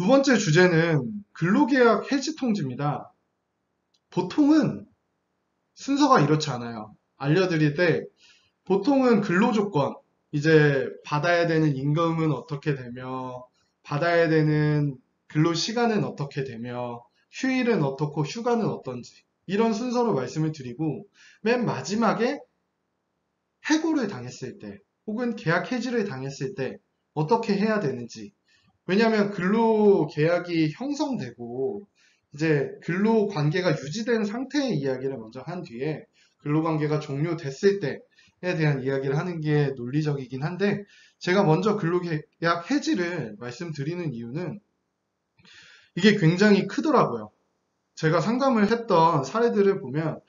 번째 주제는 근로계약 해지 통지입니다. 보통은 순서가 이렇지 않아요. 알려드릴 때 보통은 근로조건, 이제 받아야 되는 임금은 어떻게 되며, 받아야 되는 근로시간은 어떻게 되며, 휴일은 어떻고 휴가는 어떤지, 이런 순서로 말씀을 드리고, 맨 마지막에 해고를 당했을 때, 혹은 계약 해지를 당했을 때 어떻게 해야 되는지. 왜냐하면 근로계약이 형성되고 이제 근로관계가 유지된 상태의 이야기를 먼저 한 뒤에 근로관계가 종료됐을 때에 대한 이야기를 하는 게 논리적이긴 한데, 제가 먼저 근로계약 해지를 말씀드리는 이유는 이게 굉장히 크더라고요. 제가 상담을 했던 사례들을 보면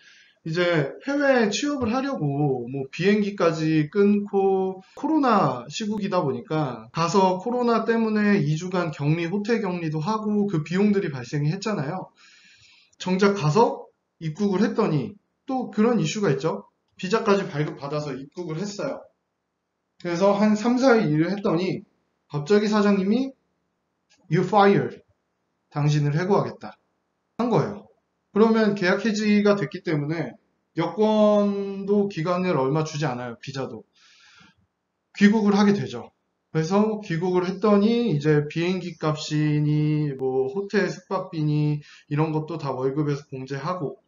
이제 해외에 취업을 하려고 뭐 비행기까지 끊고 코로나 시국이다 보니까 가서 코로나 때문에 2주간 격리, 호텔 격리도 하고 그 비용들이 발생이 했잖아요. 정작 가서 입국을 했더니 또 그런 이슈가 있죠. 비자까지 발급받아서 입국을 했어요. 그래서 한 3, 4일 일을 했더니 갑자기 사장님이 You fired. 당신을 해고하겠다. 한 거예요. 그러면 계약 해지가 됐기 때문에 여권도 기간을 얼마 주지 않아요. 비자도. 귀국을 하게 되죠. 그래서 귀국을 했더니 이제 비행기 값이니 뭐 호텔 숙박비니 이런 것도 다 월급에서 공제하고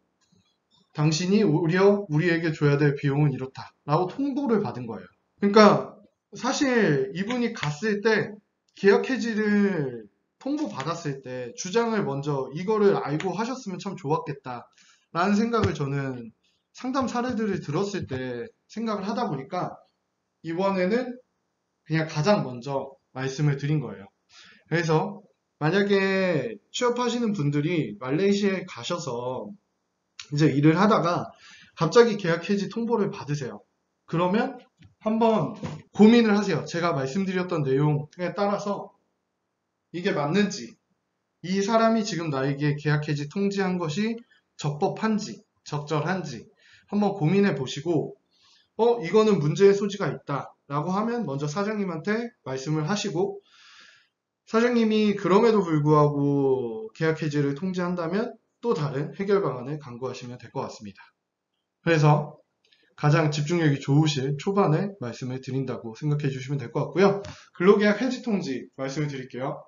당신이 오히려 우리에게 줘야 될 비용은 이렇다 라고 통보를 받은 거예요. 그러니까 사실 이분이 갔을 때 계약 해지를 통보받았을 때 주장을 먼저 이거를 알고 하셨으면 참 좋았겠다 라는 생각을 저는 상담 사례들을 들었을 때 생각을 하다 보니까 이번에는 그냥 가장 먼저 말씀을 드린 거예요. 그래서 만약에 취업하시는 분들이 말레이시아에 가셔서 이제 일을 하다가 갑자기 계약 해지 통보를 받으세요. 그러면 한번 고민을 하세요. 제가 말씀드렸던 내용에 따라서 이게 맞는지, 이 사람이 지금 나에게 계약 해지 통지한 것이 적법한지, 적절한지 한번 고민해 보시고, 이거는 문제의 소지가 있다 라고 하면 먼저 사장님한테 말씀을 하시고, 사장님이 그럼에도 불구하고 계약 해지를 통지한다면 또 다른 해결 방안을 강구하시면 될 것 같습니다. 그래서 가장 집중력이 좋으실 초반에 말씀을 드린다고 생각해 주시면 될 것 같고요. 근로계약 해지 통지 말씀을 드릴게요.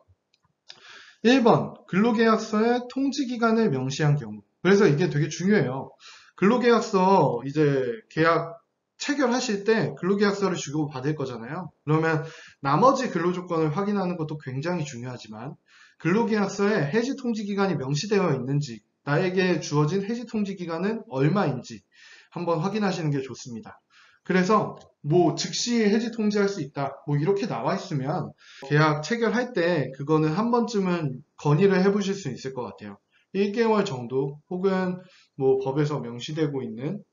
1번, 근로계약서에 통지기간을 명시한 경우. 그래서 이게 되게 중요해요. 근로계약서 이제 계약 체결하실 때 근로계약서를 주고 받을 거잖아요. 그러면 나머지 근로조건을 확인하는 것도 굉장히 중요하지만 근로계약서에 해지 통지기간이 명시되어 있는지, 나에게 주어진 해지 통지기간은 얼마인지 한번 확인하시는 게 좋습니다. 그래서 뭐 즉시 해지 통지할 수 있다 뭐 이렇게 나와 있으면 계약 체결할 때 그거는 한 번쯤은 건의를 해보실 수 있을 것 같아요. 1개월 정도 혹은 뭐 법에서 명시되고 있는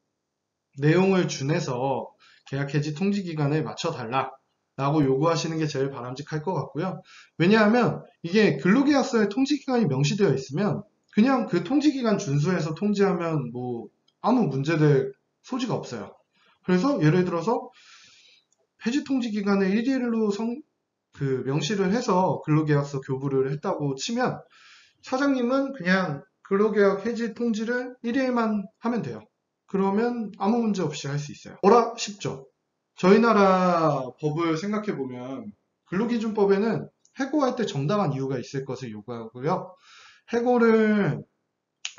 내용을 준해서 계약 해지 통지 기간을 맞춰달라 라고 요구하시는 게 제일 바람직할 것 같고요. 왜냐하면 이게 근로계약서에 통지 기간이 명시되어 있으면 그냥 그 통지 기간 준수해서 통지하면 뭐 아무 문제될 소지가 없어요. 그래서 예를 들어서 해지 통지 기간을 1일로 명시를 해서 근로계약서 교부를 했다고 치면 사장님은 그냥 근로계약 해지 통지를 1일만 하면 돼요. 그러면 아무 문제 없이 할 수 있어요. 뭐라 쉽죠? 저희 나라 법을 생각해 보면 근로기준법에는 해고할 때 정당한 이유가 있을 것을 요구하고요. 해고를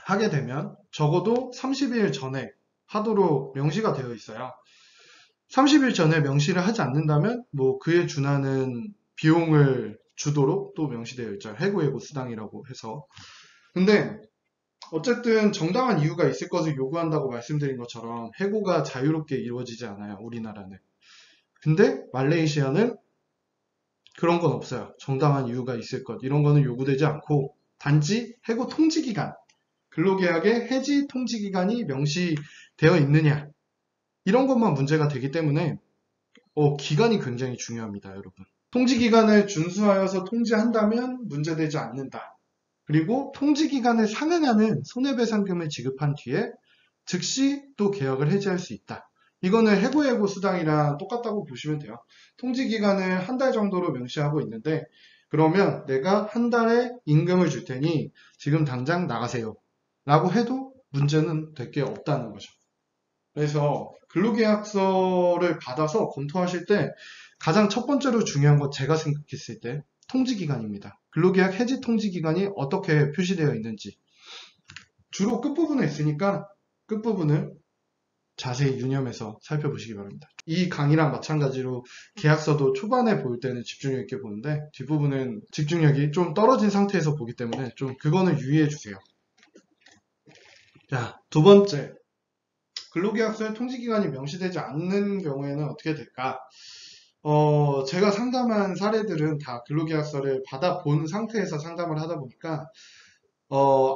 하게 되면 적어도 30일 전에 하도록 명시가 되어 있어요. 30일 전에 명시를 하지 않는다면 뭐 그에 준하는 비용을 주도록 또 명시되어 있죠. 해고예고 수당이라고 해서. 근데 어쨌든 정당한 이유가 있을 것을 요구한다고 말씀드린 것처럼 해고가 자유롭게 이루어지지 않아요. 우리나라는. 근데 말레이시아는 그런 건 없어요. 정당한 이유가 있을 것 이런 거는 요구되지 않고 단지 해고 통지기간, 근로계약의 해지 통지기간이 명시되어 있느냐 이런 것만 문제가 되기 때문에 기간이 굉장히 중요합니다, 여러분. 통지기간을 준수하여서 통지한다면 문제되지 않는다. 그리고 통지기간을 상응하는 손해배상금을 지급한 뒤에 즉시 또 계약을 해지할 수 있다. 이거는 해고예고 수당이랑 똑같다고 보시면 돼요. 통지기간을 한 달 정도로 명시하고 있는데 그러면 내가 한 달에 임금을 줄 테니 지금 당장 나가세요. 라고 해도 문제는 될 게 없다는 거죠. 그래서 근로계약서를 받아서 검토하실 때 가장 첫 번째로 중요한 건 제가 생각했을 때 통지기간입니다. 근로계약 해지 통지기간이 어떻게 표시되어 있는지. 주로 끝부분에 있으니까 끝부분을 자세히 유념해서 살펴보시기 바랍니다. 이 강의랑 마찬가지로 계약서도 초반에 볼 때는 집중력 있게 보는데 뒷부분은 집중력이 좀 떨어진 상태에서 보기 때문에 좀 그거는 유의해 주세요. 자, 두 번째. 근로계약서에 통지기간이 명시되지 않는 경우에는 어떻게 될까? 제가 상담한 사례들은 다 근로계약서를 받아본 상태에서 상담을 하다 보니까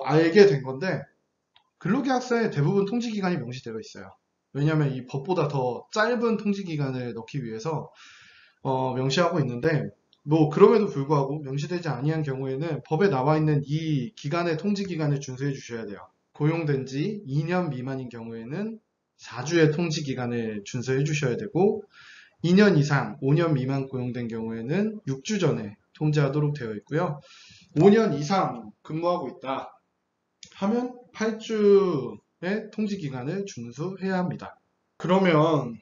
알게 된 건데 근로계약서에 대부분 통지기간이 명시되어 있어요. 왜냐하면 이 법보다 더 짧은 통지기간을 넣기 위해서 명시하고 있는데 뭐 그럼에도 불구하고 명시되지 아니한 경우에는 법에 나와 있는 이 기간의 통지기간을 준수해 주셔야 돼요. 고용된 지 2년 미만인 경우에는 4주의 통지기간을 준수해 주셔야 되고 2년 이상, 5년 미만 고용된 경우에는 6주 전에 통지하도록 되어 있고요. 5년 이상 근무하고 있다 하면 8주의 통지기간을 준수해야 합니다. 그러면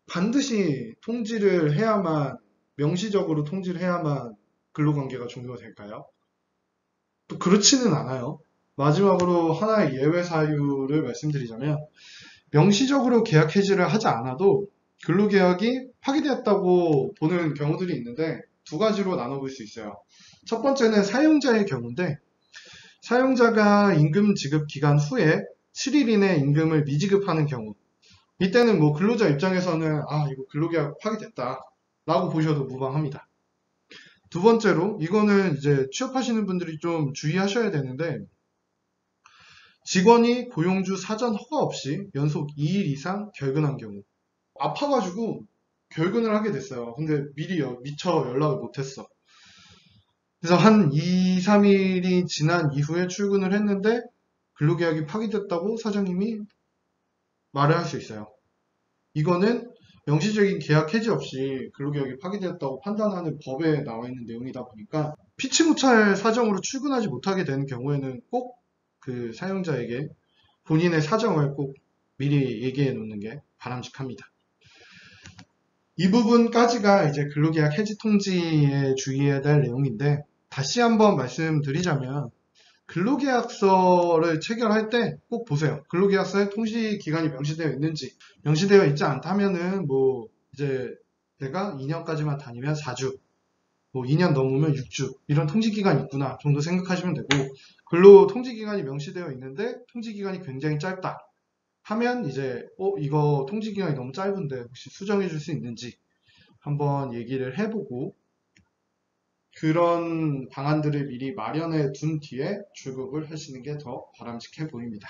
반드시 통지를 해야만, 명시적으로 통지를 해야만 근로관계가 종료가 될까요? 또 그렇지는 않아요. 마지막으로 하나의 예외 사유를 말씀드리자면 명시적으로 계약 해지를 하지 않아도 근로계약이 파기되었다고 보는 경우들이 있는데 두 가지로 나눠볼 수 있어요. 첫 번째는 사용자의 경우인데 사용자가 임금 지급 기간 후에 7일 이내 임금을 미지급하는 경우 이때는 뭐 근로자 입장에서는 이거 근로계약 파기됐다 라고 보셔도 무방합니다. 두 번째로 이거는 이제 취업하시는 분들이 좀 주의하셔야 되는데 직원이 고용주 사전 허가 없이 연속 2일 이상 결근한 경우 아파가지고 결근을 하게 됐어요. 근데 미처 연락을 못했어. 그래서 한 2, 3일이 지난 이후에 출근을 했는데 근로계약이 파기됐다고 사장님이 말을 할 수 있어요. 이거는 명시적인 계약 해지 없이 근로계약이 파기되었다고 판단하는 법에 나와 있는 내용이다 보니까 피치 못할 사정으로 출근하지 못하게 되는 경우에는 꼭 그 사용자에게 본인의 사정을 꼭 미리 얘기해 놓는 게 바람직합니다. 이 부분까지가 이제 근로계약 해지 통지에 주의해야 될 내용인데 다시 한번 말씀드리자면 근로계약서를 체결할 때 꼭 보세요. 근로계약서에 통지 기간이 명시되어 있는지 명시되어 있지 않다면은 뭐 이제 내가 2년까지만 다니면 4주 뭐 2년 넘으면 6주 이런 통지기간이 있구나 정도 생각하시면 되고 근로 통지기간이 명시되어 있는데 통지기간이 굉장히 짧다 하면 이제 이거 통지기간이 너무 짧은데 혹시 수정해 줄 수 있는지 한번 얘기를 해보고 그런 방안들을 미리 마련해 둔 뒤에 출국을 하시는 게 더 바람직해 보입니다.